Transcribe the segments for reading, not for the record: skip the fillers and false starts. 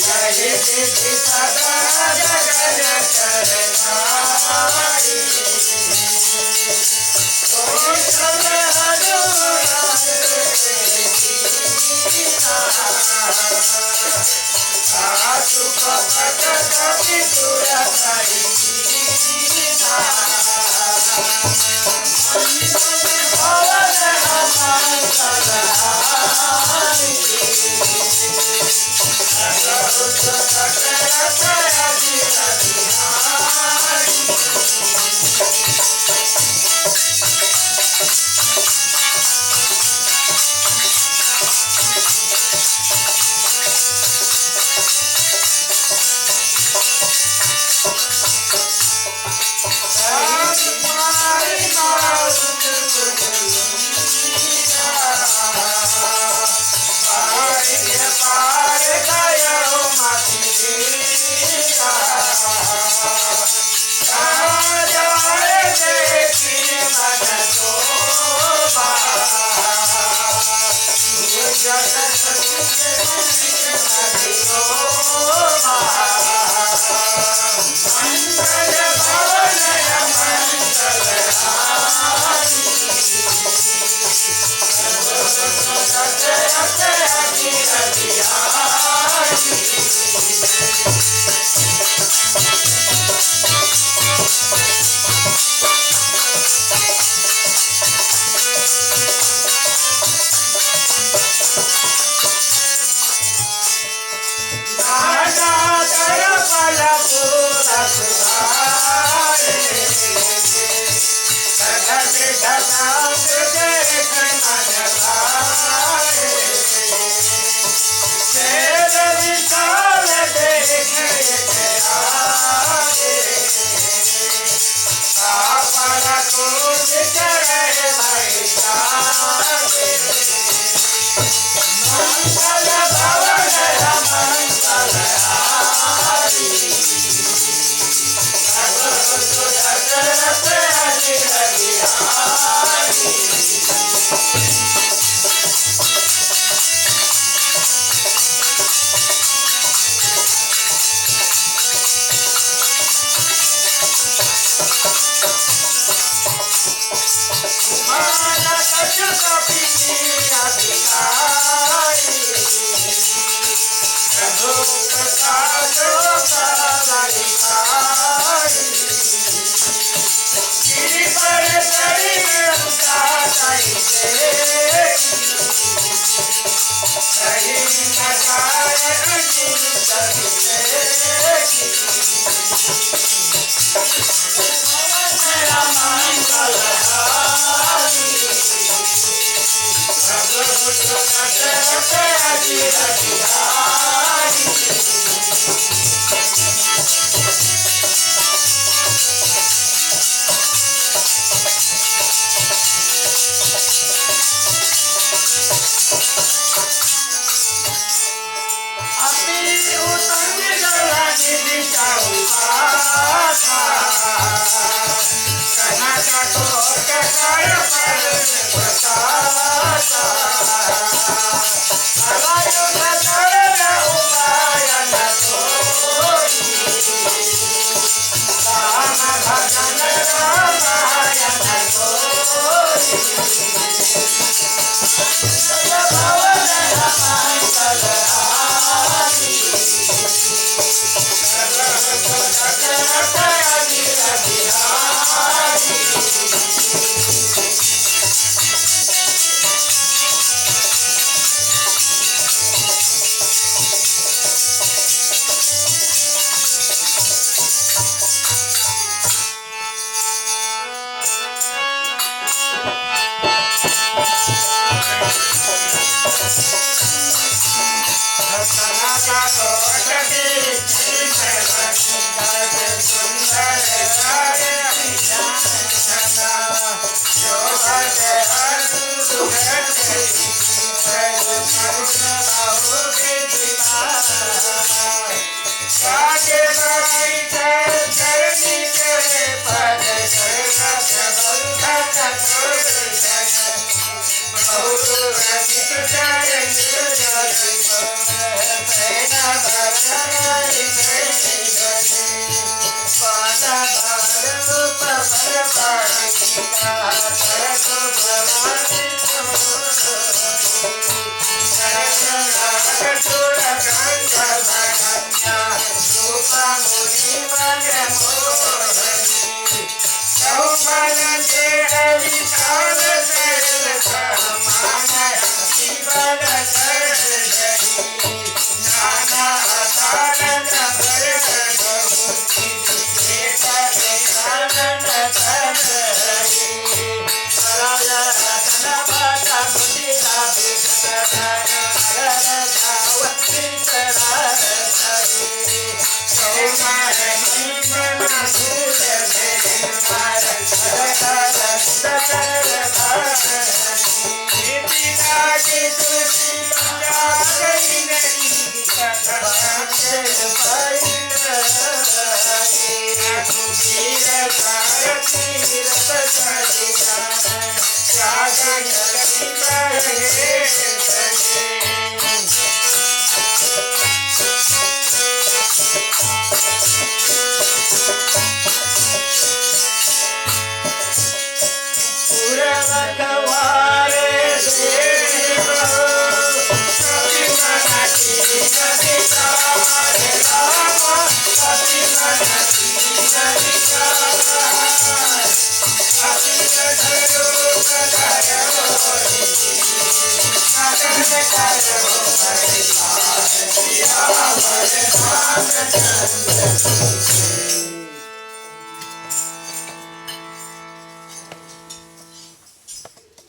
जय सिद्धि सदा जगत करतारी। कौशल अनुराग सुख पद कवि सुर हरि भवन मंगलहारी।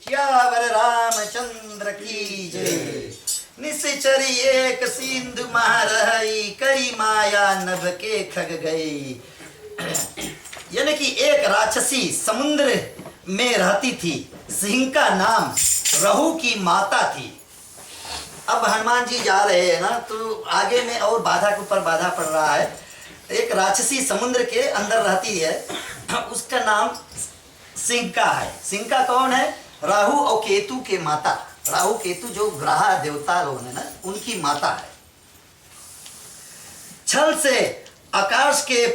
श्यावर रामचंद्र की जय। निश्चरी एक सिंधु महारही, करी माया नभ के खग गई। यानी कि एक राक्षसी समुद्र में रहती थी, सिंह का नाम रहु की माता थी। अब हनुमान जी जा रहे हैं ना, तो आगे में और बाधा के ऊपर बाधा पड़ रहा है। एक राक्षसी समुद्र के अंदर रहती है, उसका नाम सिंह है। सिंह कौन है? राहु और केतु के माता। राहु केतु जो ग्रह देवता लोग हैं ना, उनकी माता है। छल से आकाश के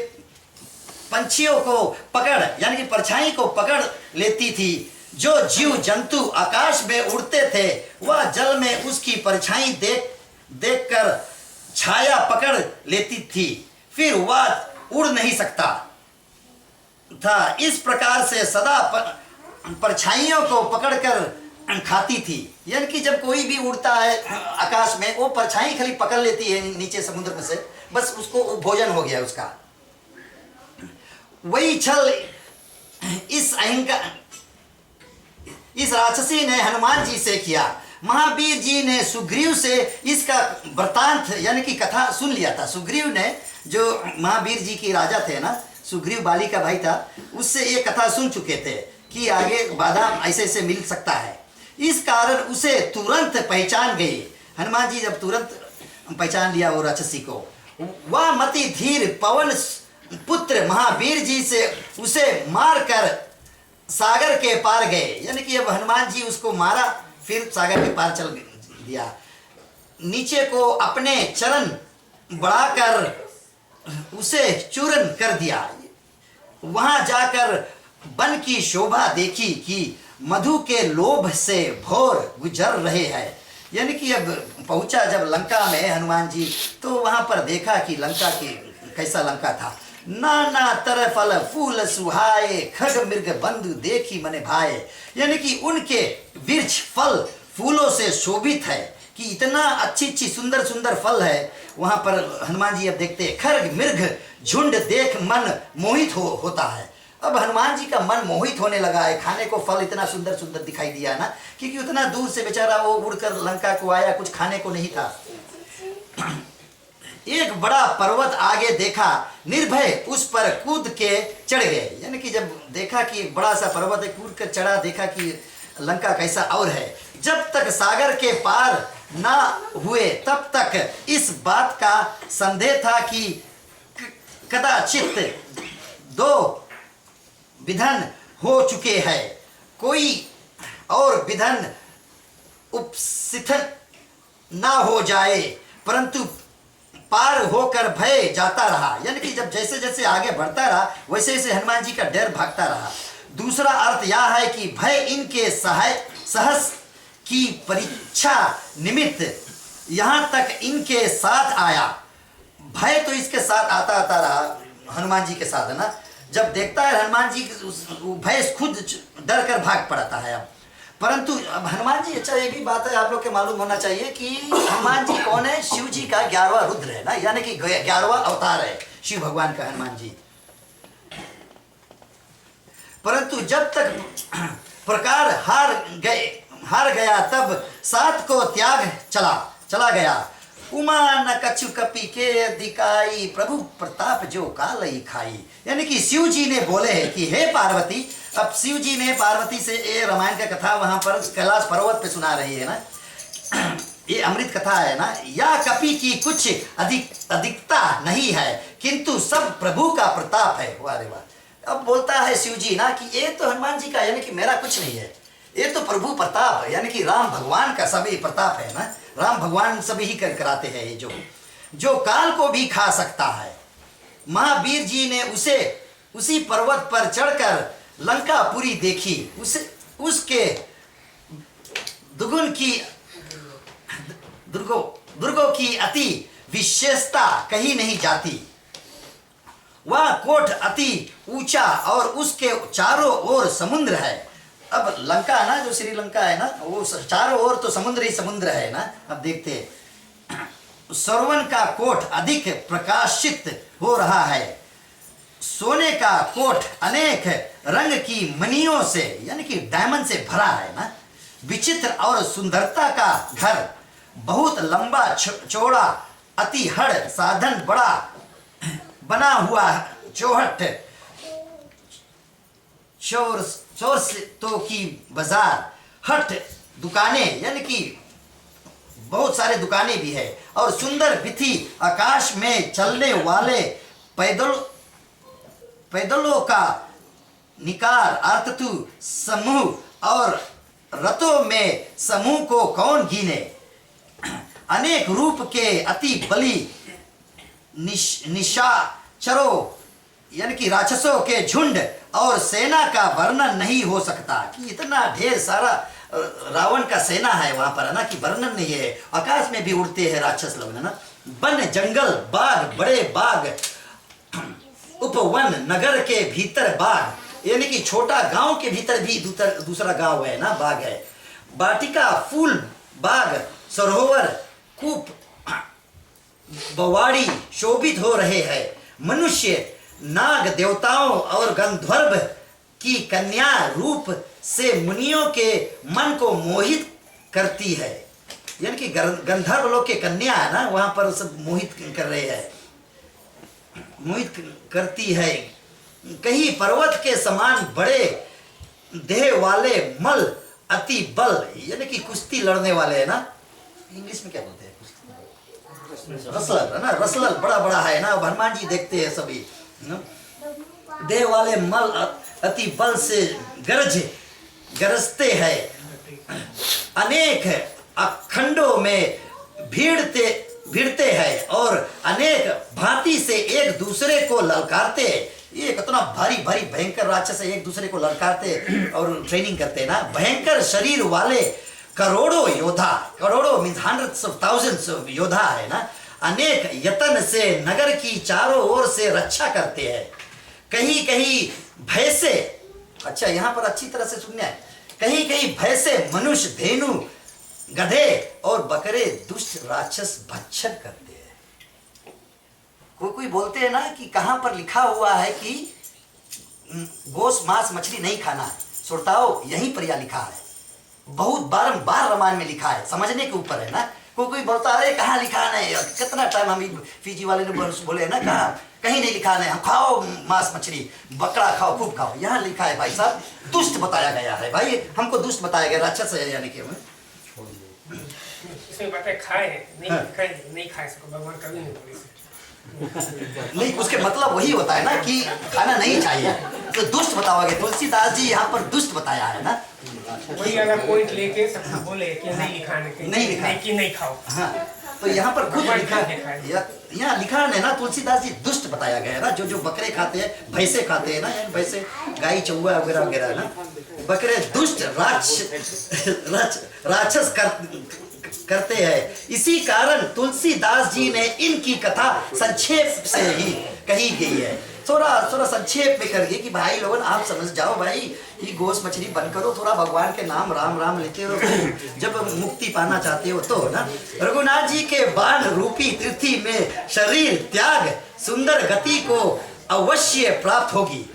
पंछियों को पकड़, यानी कि परछाई को पकड़ लेती थी। जो जीव जंतु आकाश में उड़ते थे, वह जल में उसकी परछाई देखकर छाया पकड़ लेती थी, फिर वह उड़ नहीं सकता था। इस प्रकार से सदा परछाइयों को पकड़कर खाती थी। यानी कि जब कोई भी उड़ता है आकाश में, वो परछाई खाली पकड़ लेती है नीचे समुद्र में से, बस उसको भोजन हो गया उसका। वही छल इस राक्षसी ने हनुमान जी से किया। महावीर जी ने सुग्रीव से इसका वृतांत यानी कि कथा सुन लिया था। सुग्रीव ने, जो महावीर जी के राजा थे ना, सुग्रीव बाली का भाई था, उससे ये कथा सुन चुके थे कि आगे बाधा ऐसे ऐसे मिल सकता है। इस कारण उसे तुरंत पहचान गई। हनुमान जी जब तुरंत पहचान लिया वो राक्षसी को, वह मति धीर पवन पुत्र महावीर जी से उसे मारकर सागर के पार गए। यानी कि अब हनुमान जी उसको मारा, फिर सागर के पार चल दिया। नीचे को अपने चरण बढ़ाकर उसे चूरन कर दिया। वहां जाकर वन की शोभा देखी कि मधु के लोभ से भोर गुजर रहे हैं। यानी कि अब पहुंचा जब लंका में हनुमान जी, तो वहां पर देखा कि लंका की कैसा लंका था। नाना तरह फल फूल सुहाए, खग मृग बंधु देखी मने भाए। यानी कि उनके वृक्ष फल फूलों से शोभित है कि इतना अच्छी अच्छी सुंदर सुंदर फल है वहां पर। हनुमान जी अब देखते हैं, खग मृग झुंड देख मन मोहित होता है। अब हनुमान जी का मन मोहित होने लगा है। खाने को फल इतना सुंदर सुंदर दिखाई दिया ना, क्योंकि उतना दूर से बेचारा वो उड़कर लंका को आया, कुछ खाने को नहीं था। एक बड़ा पर्वत आगे देखा, निर्भय उस पर कूद के चढ़ गए। यानी कि जब देखा कि एक बड़ा सा पर्वत है, कूद कर चढ़ा, देखा कि लंका कैसा और है। जब तक सागर के पार ना हुए तब तक इस बात का संदेह था कि कदाचित दो विधन हो चुके हैं, कोई और विधन उपस्थित ना हो जाए। परंतु पार होकर भय जाता रहा। यानी कि जब जैसे जैसे आगे बढ़ता रहा, वैसे वैसे हनुमान जी का डर भागता रहा। दूसरा अर्थ यह है कि भय इनके साहस की परीक्षा निमित्त यहाँ तक इनके साथ आया। भय तो इसके साथ आता रहा हनुमान जी के साथ, है ना। जब देखता है हनुमान जी, भय खुद डर कर भाग पड़ता है। अब परंतु अब हनुमान जी, अच्छा ये भी बात है आप लोग के मालूम होना चाहिए कि हनुमान जी कौन है? शिव जी का 11वां रुद्र है ना, यानी कि 11वां अवतार है शिव भगवान का हनुमान जी। परंतु जब तक प्रकार हार गया तब सात को त्याग चला गया। उमा न कछु कपि के दिखाई, प्रभु प्रताप जो कालई खाई। यानी कि शिव जी ने बोले हैं कि हे पार्वती, अब शिव जी ने पार्वती से ये रामायण का कथा वहां पर कैलाश पर्वत पे सुना रही है ना, ये अमृत कथा है ना। या कपि की कुछ अधिकता नहीं है, किंतु सब प्रभु का प्रताप है। वाह रे वाह। अब बोलता है शिव जी ना कि ये तो हनुमान जी का, यानी कि मेरा कुछ नहीं है, ये तो प्रभु प्रताप है, यानी कि राम भगवान का सभी प्रताप है ना। राम भगवान सभी ही कराते हैं ये जो काल को भी खा सकता है। महावीर जी ने उसी पर्वत पर चढ़कर लंकापुरी देखी, उसके दुर्गों की अति विशेषता कहीं नहीं जाती। वह कोट अति ऊंचा और उसके चारों ओर समुद्र है। अब लंका ना, जो श्रीलंका है ना, वो चारों ओर तो समुद्र ही समुद्र है ना। अब देखते हैं, सरवन का कोट अधिक प्रकाशित हो रहा है। सोने का कोट अनेक रंग की मणियों से, यानी कि डायमंड से भरा है ना। विचित्र और सुंदरता का घर, बहुत लंबा चौड़ा, अति हड़ साधन बड़ा बना हुआ चौहट, चोर तो की बाजार, हट दुकानें, यानी कि बहुत सारे दुकानें भी है। और सुंदर विधि, आकाश में चलने वाले पैदलों का निकार, अर्थतु समूह, और रथों में समूह को कौन गिने। अनेक रूप के अति बली निशाचरों, यानी कि राक्षसों के झुंड और सेना का वर्णन नहीं हो सकता। कि इतना ढेर सारा रावण का सेना है वहां पर है ना, कि वर्णन नहीं है। आकाश में भी उड़ते हैं राक्षस लोग है ना। वन जंगल बाग, बड़े बाग, उपवन, नगर के भीतर बाग, यानी कि छोटा गांव के भीतर भी दूसरा गांव है ना, बाग है। वाटिका, फूल बाग, सरोवर, कूप, बवाड़ी शोभित हो रहे हैं। मनुष्य, नाग, देवताओं और गंधर्व की कन्या रूप से मुनियों के मन को मोहित करती है। यानी कि गंधर्व लोग के कन्या है ना, वहां पर सब मोहित कर रहे हैं, मोहित करती है। कहीं पर्वत के समान बड़े देह वाले मल, अति बल, यानी कि कुश्ती लड़ने वाले है ना। इंग्लिश में क्या बोलते हैं? रसलर है ना, रसलर बड़ा बड़ा है ना। हनुमान जी देखते हैं सभी। देह वाले मल अति बल से गरजते हैं। अनेक अखंडों में भिड़ते हैं और अनेक भांति से एक दूसरे को ललकारते हैं। ये कितना भारी भारी भयंकर राक्षस है, एक दूसरे को ललकारते और ट्रेनिंग करते ना। भयंकर शरीर वाले करोड़ों योद्धा, करोड़ों means hundreds of thousands of योद्धा है ना, अनेक यत्न से नगर की चारों ओर से रक्षा करते हैं। कहीं कहीं भय से, अच्छा यहाँ पर अच्छी तरह से सुनना है, कहीं कहीं भय से मनुष्य, धेनु, गधे और बकरे दुष्ट राक्षस भक्षण करते हैं। कोई बोलते हैं ना कि कहां पर लिखा हुआ है कि गोश्त, मांस, मछली नहीं खाना है। श्रोताओं, यहीं पर यह लिखा है, बहुत बारंबार रामायण में लिखा है, समझने के ऊपर है ना। कोई बोलता है कहाँ लिखा नहीं, कितना टाइम हम फीजी वाले ने बोले ना, कहीं नहीं लिखा नहीं, हम खाओ मांस मछली, बकरा खाओ, खूब खाओ। यहाँ लिखा है भाई साहब, दुष्ट बताया गया है। भाई हमको दुष्ट बताया गया, राक्षस है यानी कि इसमें बताया खाए नहीं खाए सको, भगवान कभी नहीं बोले। नहीं, उसके मतलब वही होता है ना कि खाना नहीं चाहिए, तो दुष्ट बताओगे। तुलसीदास जी यहाँ पर दुष्ट बताया है ना। वही अगर पॉइंट लेके सबको बोले कि नहीं खाने के, नहीं लिखा है कि नहीं खाओ। हाँ, तो यहाँ पर खुद लिखा है, यहाँ लिखा है ना, तुलसीदास जी दुष्ट बताया गया है ना। जो बकरे खाते हैं, भैंसे खाते हैं ना, भैंसे, गाय, चौवा वगैरह वगैरह ना, बकरे दुष्ट राक्षस करते हैं। इसी कारण तुलसीदास जी ने इनकी कथा संक्षेप से ही कही गई है। थोड़ा संक्षेप में कर दिए कि भाई लोगों आप समझ जाओ भाई, ये गोश्त मछली बंद करो, थोड़ा भगवान के नाम राम राम लेते रहो जब मुक्ति पाना चाहते हो तो ना। रघुनाथ जी के बाण रूपी तीर्थी में शरीर त्याग सुंदर गति को अवश्य प्राप्त होगी।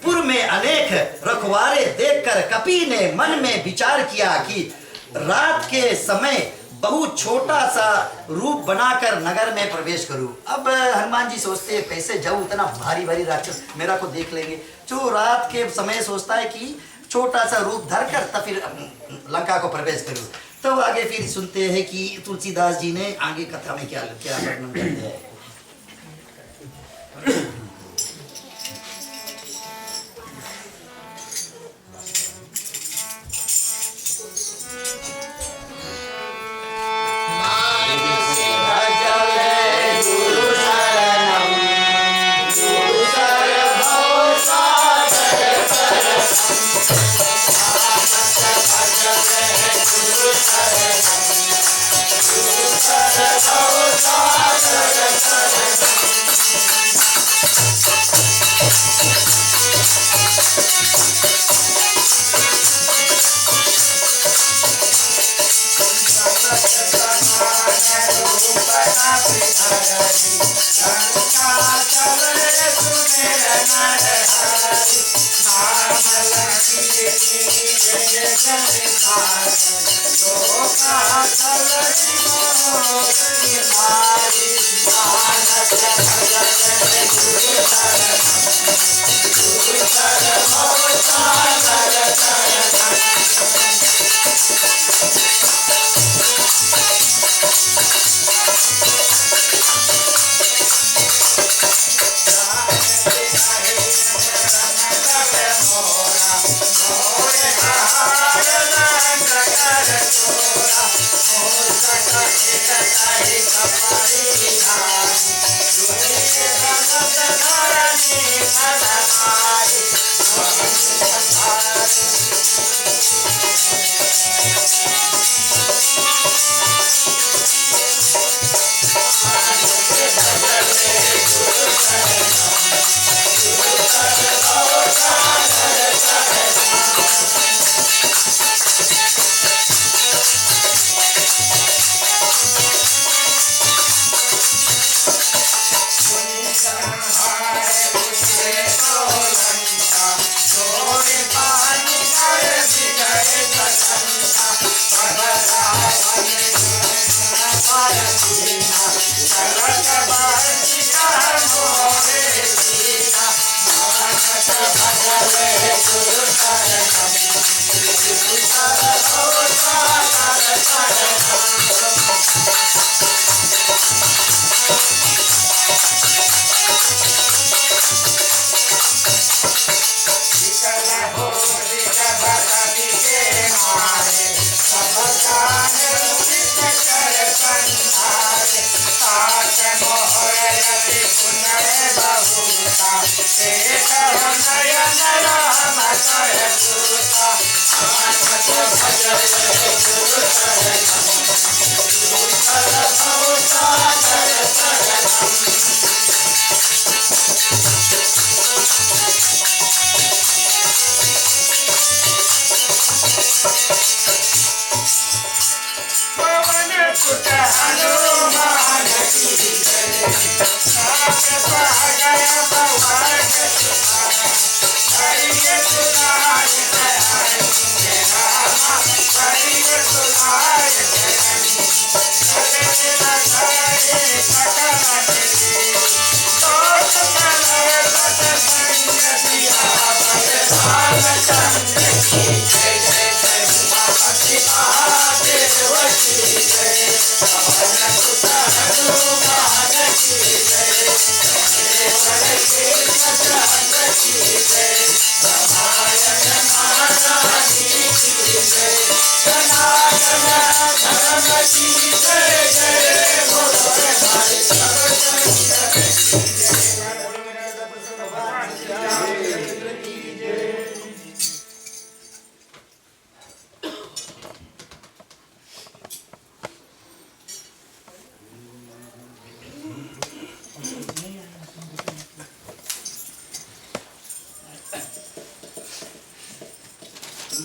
पूर्व में अनेक रखवारे देखकर कपि ने मन में विचार किया कि रात के समय बहुत छोटा सा रूप बनाकर नगर में प्रवेश करूं। अब हनुमान जी सोचते हैं कैसे जाऊं, इतना भारी भारी राक्षस मेरा को देख लेंगे। जो रात के समय सोचता है कि छोटा सा रूप धरकर तब फिर लंका को प्रवेश करूं। तो आगे फिर सुनते हैं कि तुलसीदास जी ने आगे कथा में क्या क्या वर्णन करते हैं।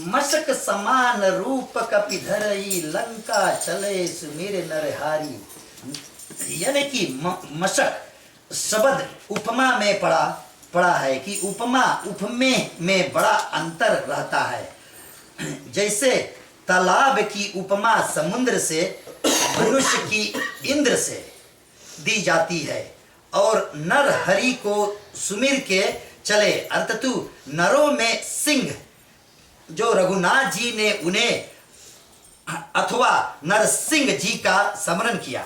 मशक समान रूप कपि धरई लंका चले सुमेर नरहारी। यानी कि मशक शब्द उपमा में पड़ा है कि उपमा उपमे में बड़ा अंतर रहता है। जैसे तालाब की उपमा समुद्र से, मनुष्य की इंद्र से दी जाती है। और नर हरि को सुमिर के चले, अर्थतु नरों में सिंह, जो रघुनाथ जी ने उन्हें अथवा नरसिंह जी का स्मरण किया।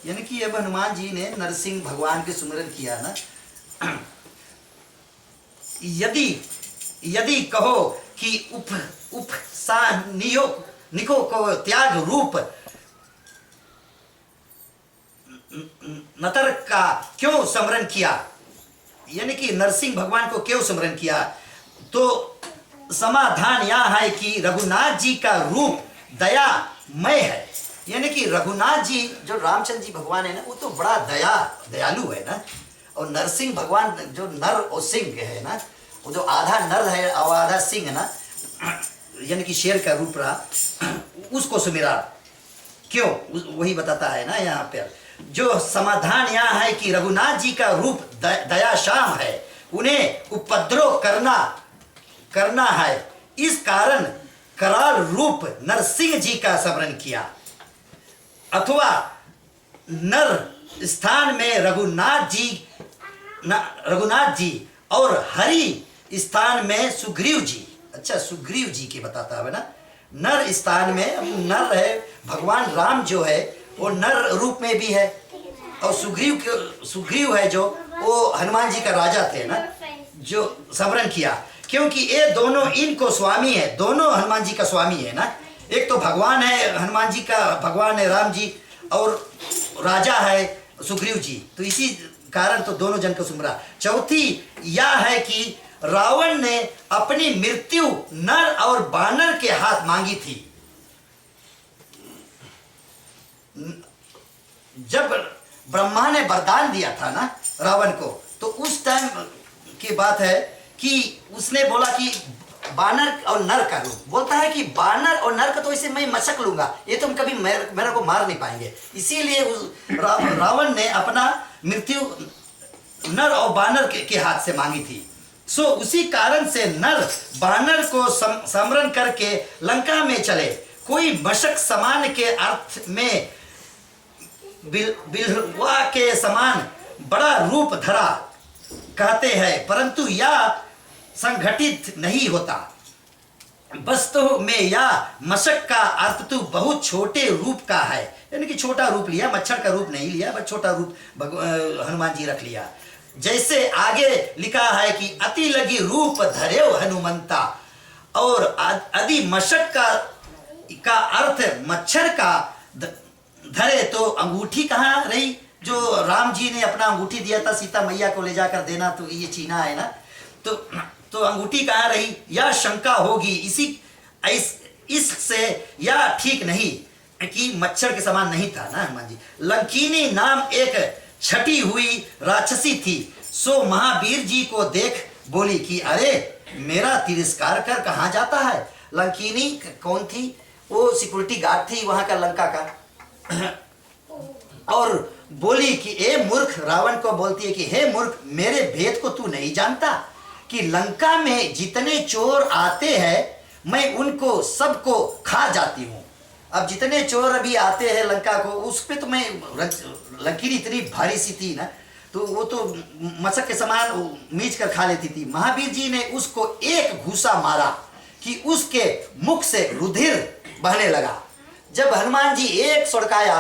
यानी कि अब हनुमान जी ने नरसिंह भगवान के सुमिरन किया ना। यदि कहो कि निको को त्याग रूप नतर का क्यों स्मरण किया, यानी कि नरसिंह भगवान को क्यों स्मरण किया, तो समाधान यह है कि रघुनाथ जी का रूप दयामय है। यानी कि रघुनाथ जी जो रामचंद्र जी भगवान है ना, वो तो बड़ा दयालु है ना। और नरसिंह भगवान जो नर और सिंह है ना, वो जो आधा नर है और आधा सिंह है ना, यानी कि शेर का रूप रहा, उसको सुमिरा क्यों, वही बताता है ना यहाँ पर। जो समाधान यहाँ है कि रघुनाथ जी का रूप दयाश्याम है, उन्हें उपद्रव करना है, इस कारण कराल रूप नरसिंह जी का स्मरण किया। अथवा नर स्थान में रघुनाथ जी और हरि स्थान में सुग्रीव जी। अच्छा, सुग्रीव जी के बताता है ना। नर स्थान में नर है, भगवान राम जो है वो नर रूप में भी है, और सुग्रीव है जो वो हनुमान जी का राजा थे ना, जो स्मरण किया। क्योंकि ये दोनों इनको स्वामी है, दोनों हनुमान जी का स्वामी है ना। एक तो भगवान है हनुमान जी का, भगवान है राम जी, और राजा है सुग्रीव जी, तो इसी कारण तो दोनों जन को सुमरा। चौथी यह है कि रावण ने अपनी मृत्यु नर और बानर के हाथ मांगी थी। जब ब्रह्मा ने वरदान दिया था ना रावण को, तो उस टाइम की बात है कि उसने बोला कि बानर और नर का रूप, बोलता है कि बानर और नर का तो इसे मैं मशक लूंगा, ये तुम कभी मेरे को मार नहीं पाएंगे। इसीलिए रावण ने अपना मृत्यु नर और बानर के हाथ से मांगी थी। सो उसी कारण से नर बानर को स्मरण करके लंका में चले। कोई मशक समान के अर्थ में बिल्वा के समान बड़ा रूप धरा कहते हैं, परंतु यह संगठित नहीं होता। वस्तु में यह मशक का अर्थ तो बहुत छोटे रूप का है, यानी कि छोटा रूप लिया, मच्छर का रूप नहीं लिया, बस छोटा रूप हनुमान जी रख लिया। जैसे आगे लिखा है कि अति लगी रूप धरेव हनुमंता, और आदि मशक का अर्थ मच्छर का धरे, तो अंगूठी कहाँ रही जो राम जी ने अपना अंगूठी दिया था सीता मैया को ले जाकर देना, तो ये चीना है ना, तो अंगूठी कहाँ रही, यह शंका होगी। इससे यह ठीक नहीं कि मच्छर के समान नहीं था ना हनुमान जी। लंकिनी नाम एक छटी हुई राक्षसी थी, सो महावीर जी को देख बोली कि अरे मेरा तिरस्कार कर कहाँ जाता है। लंकिनी कौन थी, वो सिक्योरिटी गार्ड थी वहां का लंका का, और बोली कि ए मूर्ख, रावण को बोलती है कि हे मूर्ख, मेरे भेद को तू नहीं जानता कि लंका में जितने चोर आते हैं मैं उनको सबको खा जाती हूँ। अब जितने चोर अभी आते हैं लंका को, उस पे तो मैं, लकीर इतनी भारी सी थी ना, तो वो तो मशक के समान मीच कर खा लेती थी। महावीर जी ने उसको एक घूसा मारा कि उसके मुख से रुधिर बहने लगा। जब हनुमान जी एक सड़काया,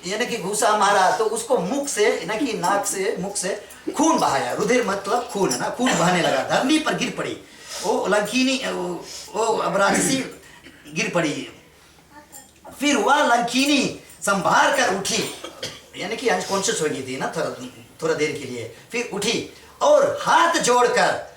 यानी कि घूसा मारा, तो उसको मुख से, यानी कि नाक से, मुख से खून बहाया। रुधिर मतलब खून है ना, खून बहाने लगा, धरनी पर गिर पड़ी। वो लंकिनी, वो अब राक्षसी गिर पड़ी। फिर वह लंकिनी संभार कर उठी, यानी कि अनकॉन्शियस हो गई थी ना थोड़ा देर के लिए, फिर उठी और हाथ जोड़कर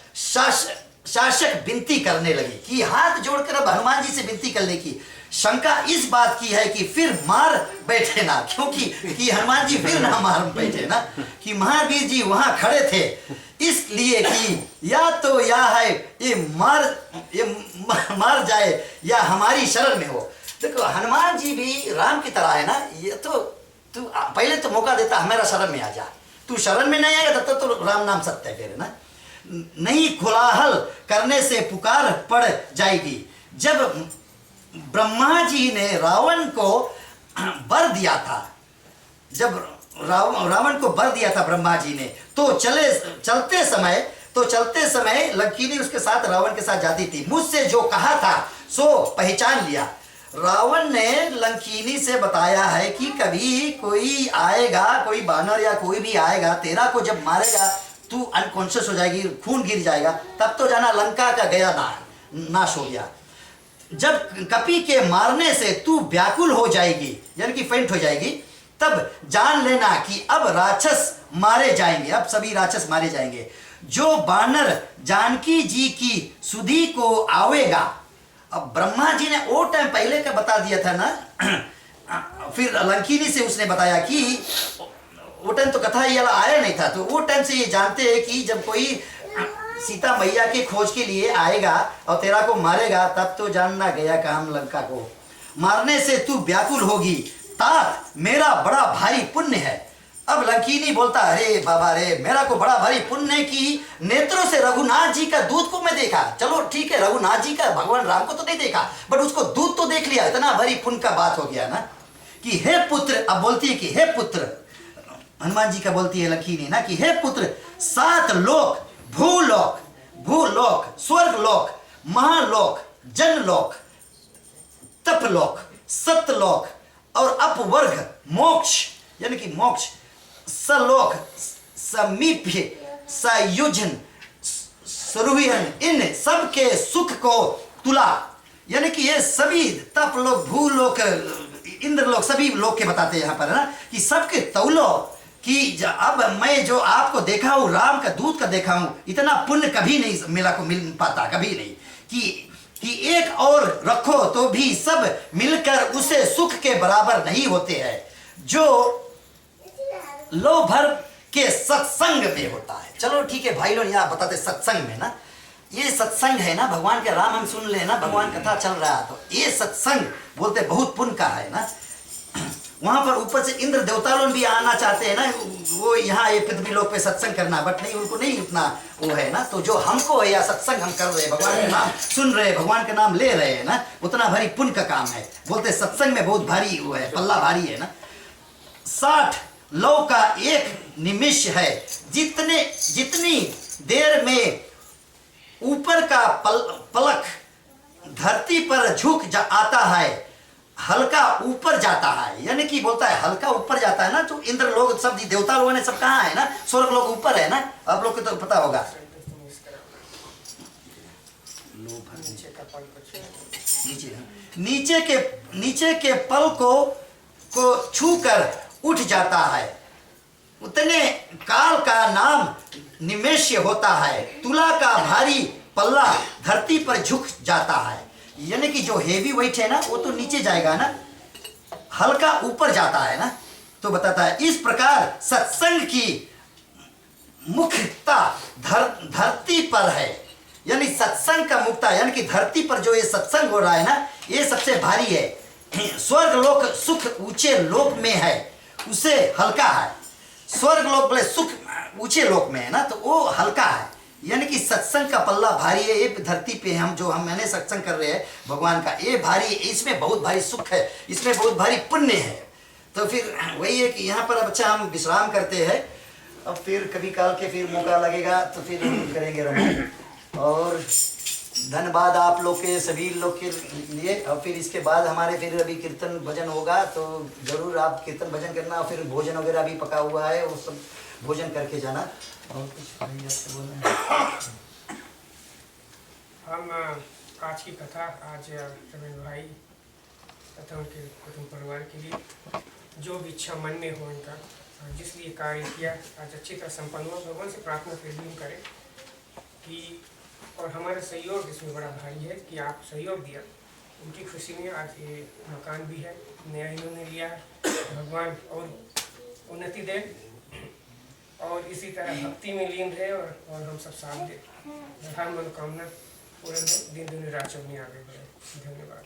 शासक विनती करने लगी कि हाथ जोड़कर अब हनुमान जी से विनती करने की। शंका इस बात की है कि फिर मार बैठे ना, क्योंकि कि हनुमान जी फिर ना मार बैठे ना, कि महावीर जी वहां खड़े थे, इसलिए कि या तो या है ये मार जाए या हमारी शरण में हो। देखो हनुमान जी भी राम की तरह है ना, ये तो तू पहले तो मौका देता हमारा शरण में आ जा, तू शरण में नहीं आएगा तब तो राम नाम सत्य है फिर ना। नहीं खुलाहल करने से पुकार पड़ जाएगी। जब ब्रह्मा जी ने रावण को वर दिया था। जब रावण को वर दिया था ब्रह्मा जी ने, तो चलते समय लंकीनी उसके साथ, रावण के साथ जाती थी। मुझसे जो कहा था सो पहचान लिया। रावण ने लंकीनी से बताया है कि कभी कोई आएगा, कोई बानर या कोई भी आएगा, तेरा को जब मारेगा तू अनकॉन्शियस हो जाएगी, खून गिर जाएगा, तब तो जाना लंका का गया नाश हो गया। जब कपि के मारने से तू व्याकुल हो जाएगी, यानी कि फेंट हो जाएगी, तब जान लेना कि अब राक्षस मारे जाएंगे, अब सभी राक्षस मारे जाएंगे। जो बानर जानकी जी की सुधि को आवेगा, अब ब्रह्मा जी ने वो टाइम पहले का बता दिया था ना। फिर लंकीनी से उसने बताया कि वो टाइम तो कथा ये आया नहीं था, तो वो टाइम से ये जानते हैं कि जब कोई सीता मैया के खोज के लिए आएगा और तेरा को मारेगा, तब तो जानना गया काम लंका को। मारने से तू व्याकुल होगी, तात मेरा बड़ा भारी पुण्य है। अब लंकीनी बोलता, अरे बाबा रे, मेरा को बड़ा भारी पुण्य है कि नेत्रों से रघुनाथ जी का दूध को मैं देखा। चलो ठीक है, रघुनाथ जी का, भगवान राम को तो नहीं देखा, बट उसको दूध तो देख लिया। इतना भारी पुण्य का बात हो गया ना कि हे पुत्र, अब बोलती है कि हे पुत्र, हनुमान जी का बोलती है लंकीनी ना कि हे पुत्र, 7 लोक, भूलोक, स्वर्गलोक, महालोक, जनलोक, तपलोक, सतलोक और अपवर्ग, मोक्ष यानी कि मोक्ष, सलोक, समीप्य, सयुजन, सुरभिहन, इन सब के सुख को तुला, यानी कि ये सभी तपलोक, भूलोक, इंद्रलोक, सभी लोक के बताते हैं यहाँ पर ना कि सबके तौलो कि अब मैं जो आपको देखा हूँ, राम का दूत का देखा हूँ, इतना पुण्य कभी नहीं मिल पाता, कभी नहीं कि एक और रखो तो भी सब मिलकर उसे सुख के बराबर नहीं होते हैं जो लो भर के सत्संग में होता है। चलो ठीक है भाई लोग, यहाँ बताते सत्संग में ना, ये सत्संग है ना, भगवान के राम हम सुन ले ना, भगवान कथा चल रहा है, तो ये सत्संग बोलते बहुत पुण्य का है ना। वहां पर ऊपर से इंद्र देवता लोग भी आना चाहते हैं ना, वो यहाँ ये पृथ्वी लोक पे सत्संग करना, बट नहीं, उनको नहीं उतना वो है ना। तो जो हमको है या सत्संग हम कर रहे हैं, भगवान का नाम सुन रहे हैं, भगवान का नाम ले रहे हैं ना, उतना भारी पुण्य का काम है। बोलते सत्संग में बहुत भारी वो है, पल्ला भारी है ना। 60 लौ का एक निमिष है, जितनी देर में ऊपर का पलक धरती पर झुक आता है, हल्का ऊपर जाता है, यानी कि बोलता है हल्का ऊपर जाता है ना। तो इंद्र लोग सब देवता लोगों ने सब कहाँ है ना, स्वर्ग लोग ऊपर है ना, आप लोग को तो पता होगा। नीचे के पल को छूकर उठ जाता है, उतने काल का नाम निमेष होता है। तुला का भारी पल्ला धरती पर झुक जाता है, यानी कि जो हेवी वेट है ना वो तो नीचे जाएगा ना, हल्का ऊपर जाता है ना। तो बताता है इस प्रकार सत्संग की मुख्यता धरती पर है, यानी सत्संग का मुक्ता, यानी कि धरती पर जो ये सत्संग हो रहा है ना, ये सबसे भारी है। स्वर्ग लोक सुख ऊंचे लोक में है, उसे हल्का है। स्वर्ग लोक बोले सुख ऊंचे लोक में है ना, तो वो हल्का है, यानी कि सत्संग का पल्ला भारी है। ये धरती पे हम मैंने सत्संग कर रहे हैं भगवान का, ये भारी, इसमें बहुत भारी सुख है, इसमें बहुत भारी पुण्य है। तो फिर वही है कि यहाँ पर अब अच्छा हम विश्राम करते हैं, अब फिर कभी काल के फिर मौका लगेगा तो फिर हम करेंगे रमन। और धन्यवाद आप लोग के सभी लोग के लिए। और फिर इसके बाद हमारे फिर अभी कीर्तन भजन होगा, तो जरूर आप कीर्तन भजन करना। और फिर भोजन वगैरह भी पका हुआ है, वो सब भोजन करके जाना। और कुछ बोलना है? हम आज की कथा, आज रमेश भाई तथा उनके कुटुंब परिवार के लिए जो भी इच्छा मन में हो, इनका जिस लिए कार्य किया आज अच्छी तरह संपन्न हो। भगवान से प्रार्थना फिर भी करें कि, और हमारा सहयोग इसमें बड़ा भारी है कि आप सहयोग दिया, उनकी खुशी में आज ये मकान भी है, नया इन्होंने लिया है। भगवान और उन्नति दे और इसी तरह भक्ति में लीन रहे और हम सब साथ दे, हर मनोकामना पूर्ण हो, दिन दुनिया रात चौनी आगे बढ़े। धन्यवाद।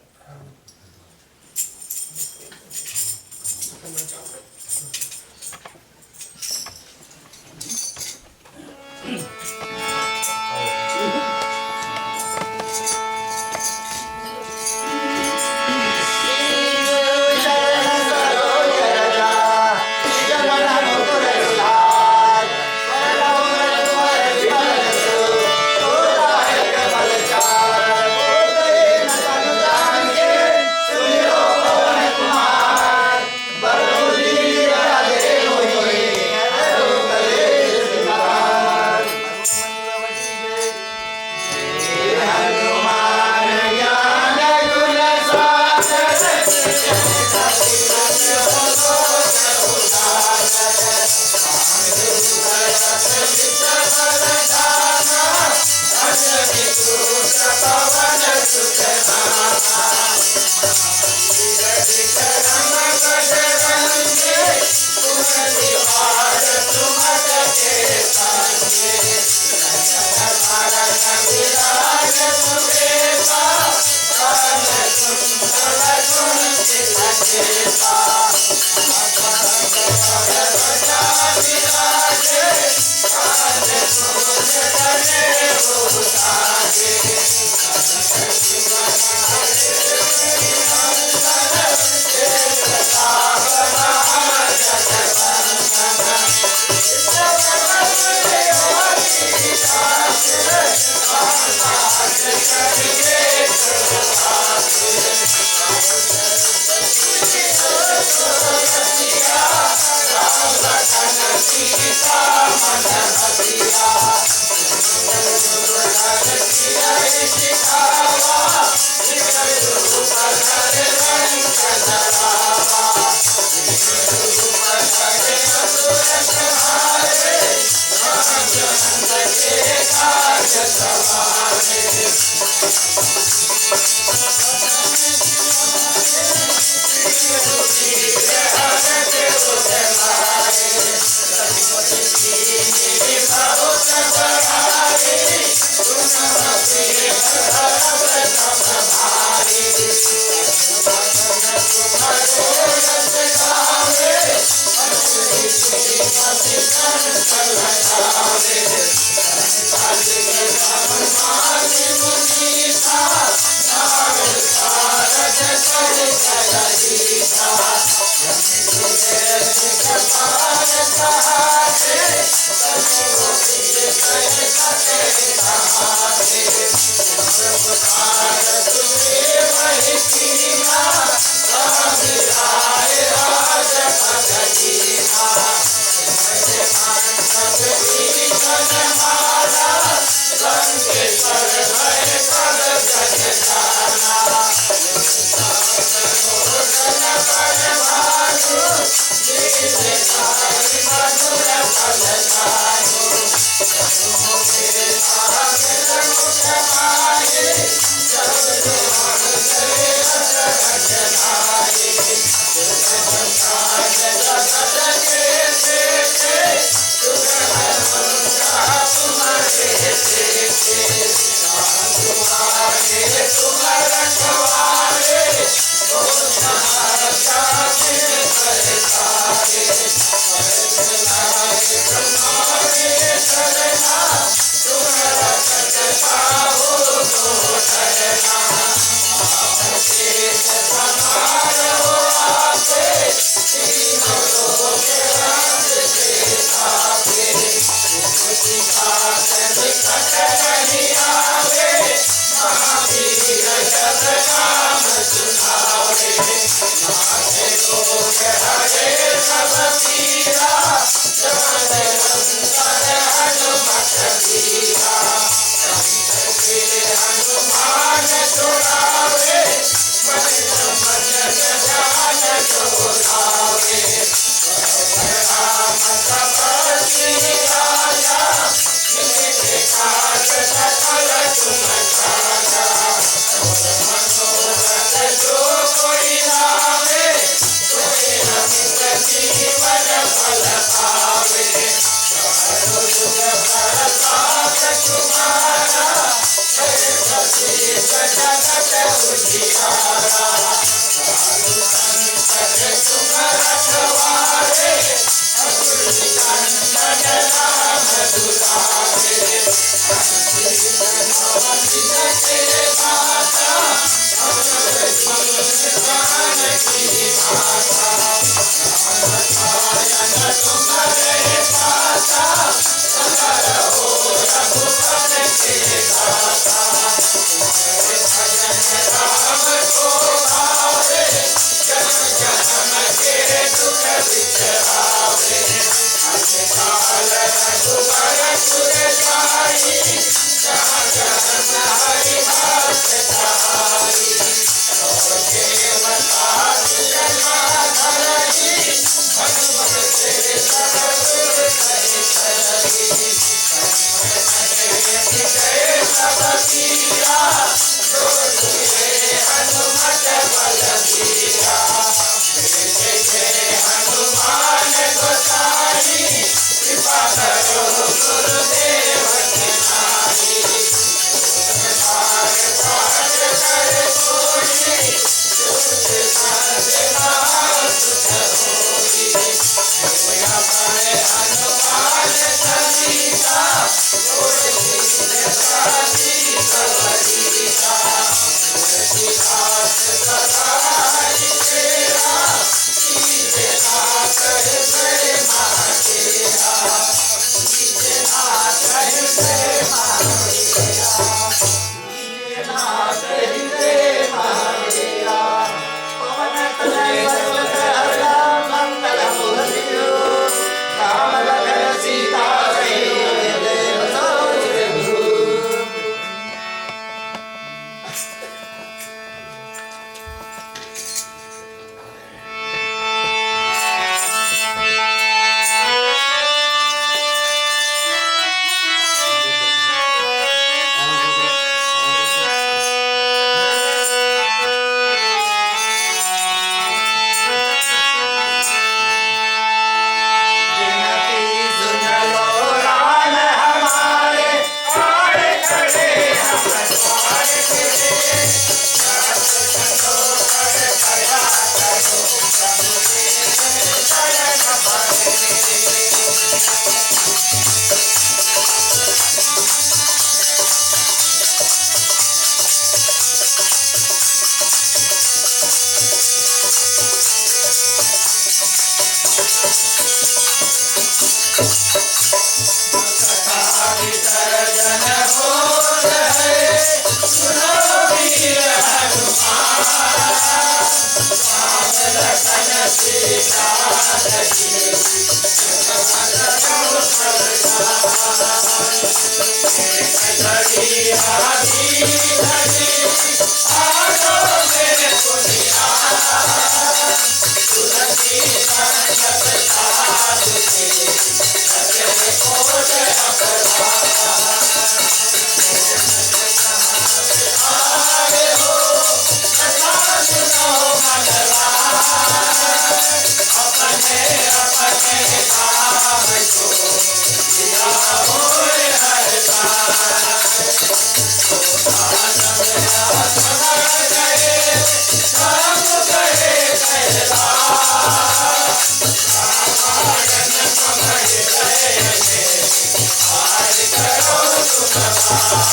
एक बार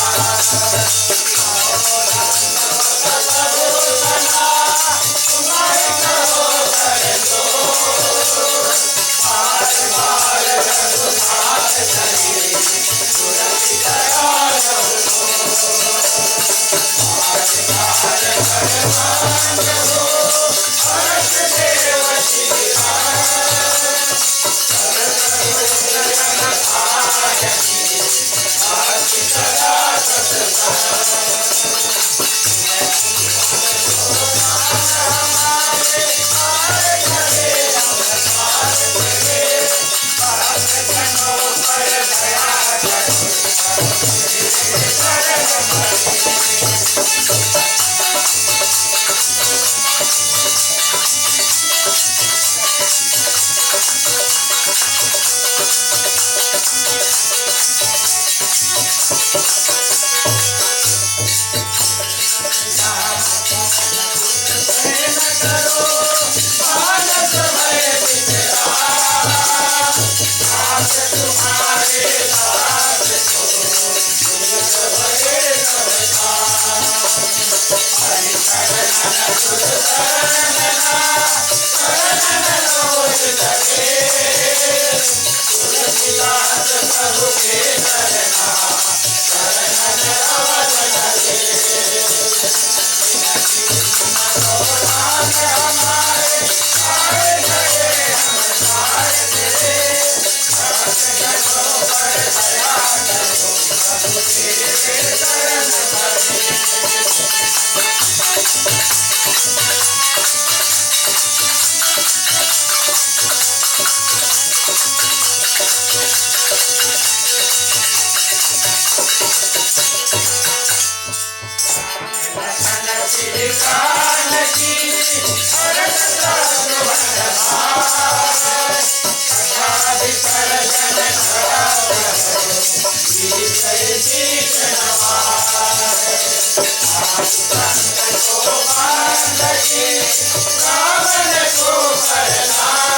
बोलो विद्याधर अवतार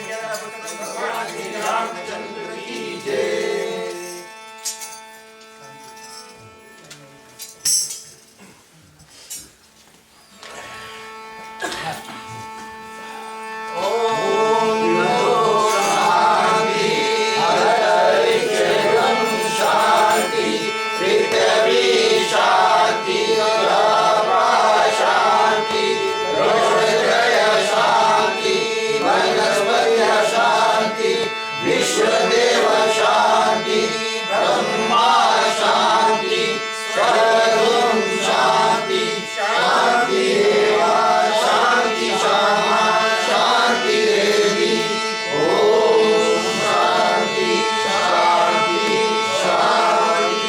भगवान श्री रामचंद्र की जय।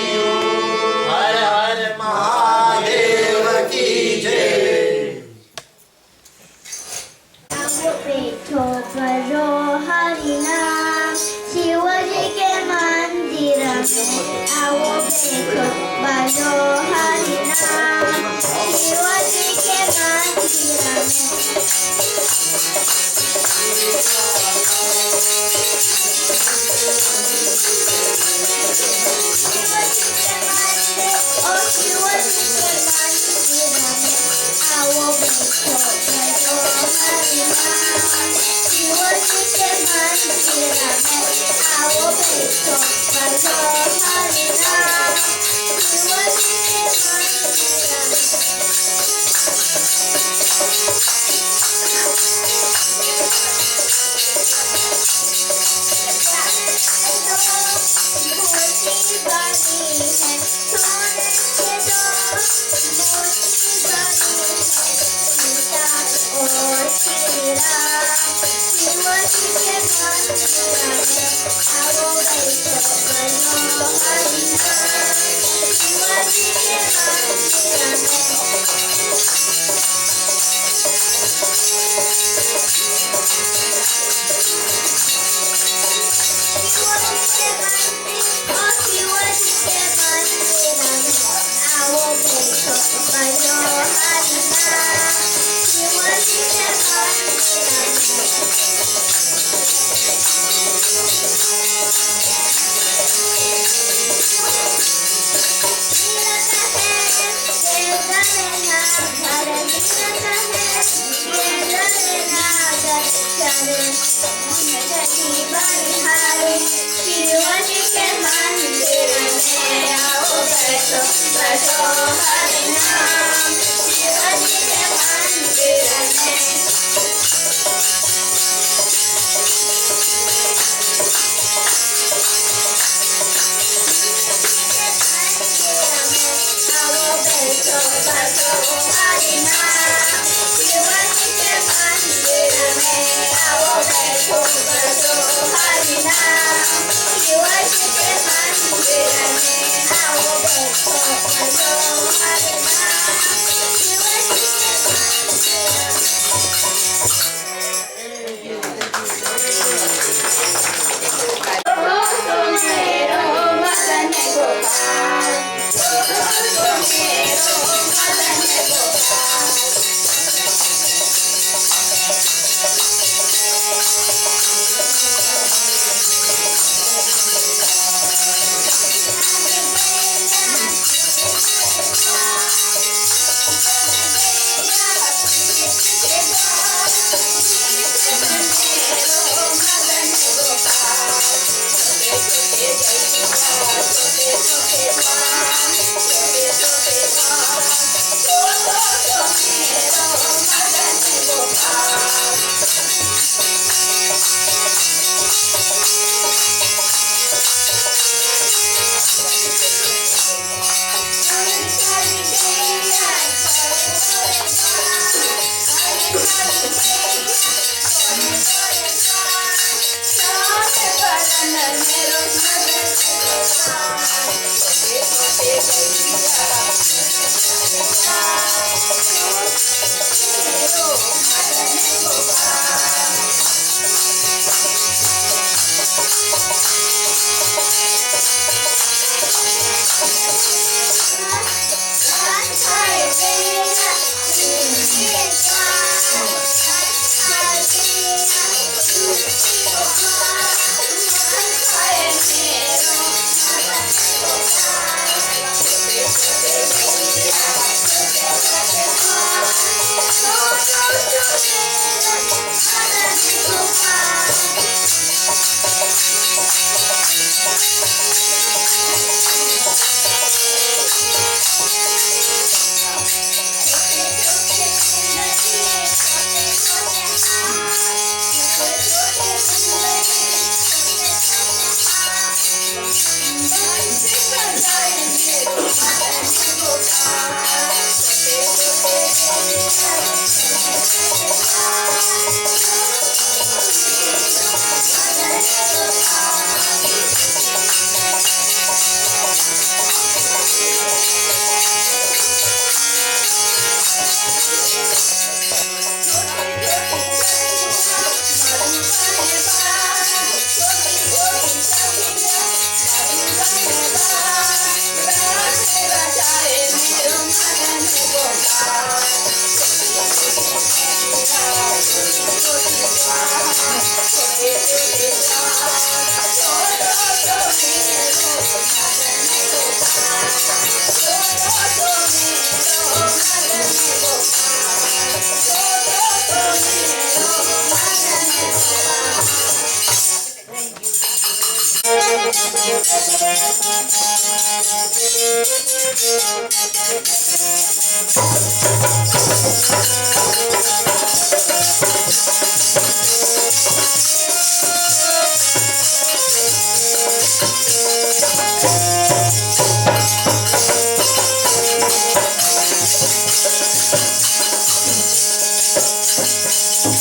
हर हर महादेव की जय। बैठो करो हरिनाम शिवजी के मंदिर में आओ बैठो करो हरिनाम शिवजी के मंदिर में ओ शिवजी के मंदिर में आओ बैठो करो हरिनाम शिवजी के मंदिर में आओ बैठो करो हरिनाम शिवजी के मंदिर में मोती बनी है सोने के दो मोती बनी है सीता और श्री राम शिवजी के मंदिर में आओ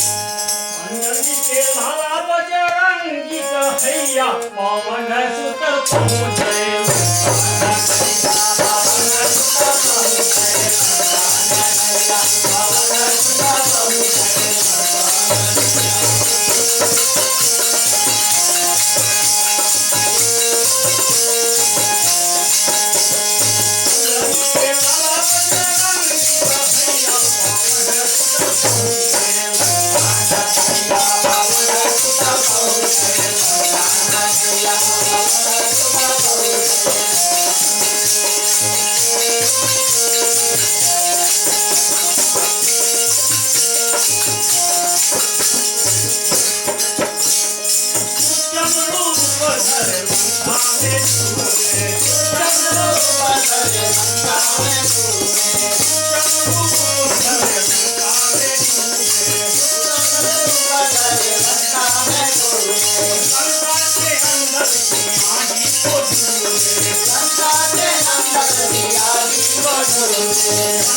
अंजनी के लाला बजरंगी का हैया पवन सुत पहुँचे Hallelujah.